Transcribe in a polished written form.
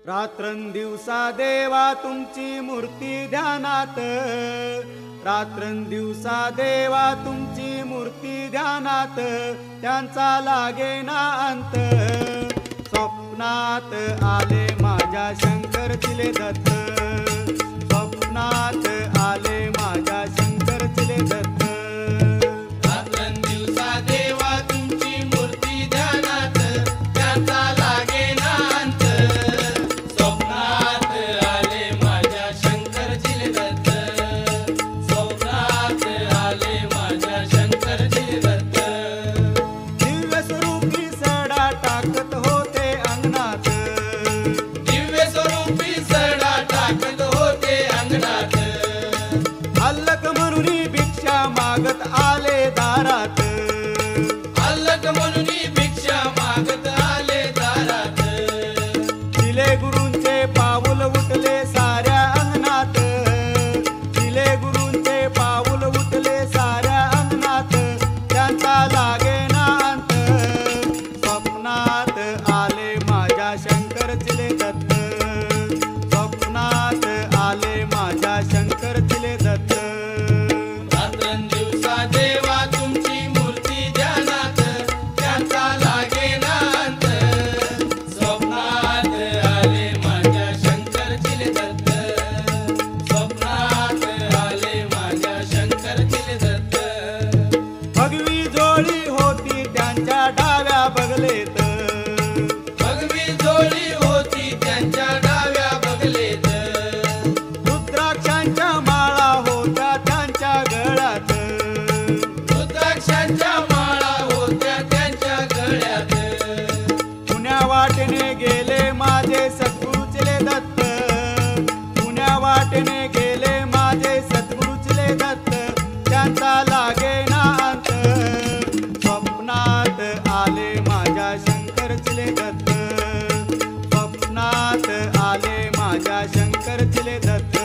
रात्रंदिवसा देवा तुमची मूर्ती ध्यानात, रात्रंदिवसा देवा तुमची मूर्ती ध्यानात, त्यांचा लागेना अंत। स्वप्नात आले माझ्या शंकर चिले दत्त, स्वप्नात आले माझ्या शंकर चिले दत्त। अल्लक म्हणूनी भिक्षा मागत आले दारात, अल्लक म्हणूनी भिक्षा मागत आले दारात। दिले गुरूंचे पाऊल उठले साऱ्या अंगणात, दिले गुरूंचे पाऊल उठले साऱ्या अंगणात, त्यांचा लागेना अंत। स्वप्नात आले माझ्या शंकर चिले दत्त, स्वप्नात आले माझ्या शंकर चिले दत्त। रात्रंदिवसा देवा तुमची मूर्ती ध्यानात, त्यांचा लागेना अंत। स्वप्नात आले माझ्या शंकर चिले दत्त, स्वप्नात आले माझ्या शंकर चिले दत्त। भगवी जोडी होती त्यांच्या डाव्या बगलेत, भगवी जोडी होती त्यांच्या डाव्या बगलेत। रुद्राक्षांच्या माळा होत्या त्यांच्या गळ्यात, रुद्राक्षांच्या माळा होत्या त्यांच्या गळ्यात। पुण्या वाटेने गेले माझे सद्गुरु चिले दत्त, पुण्या वाटेने गेले माझे सद्गुरु चिले दत्त, त्यांचा लागेना अंत। स्वप्नात आले माझ्या शंकर चिले दत्त, स्वप्नात आले माझ्या शंकर चिले दत्त।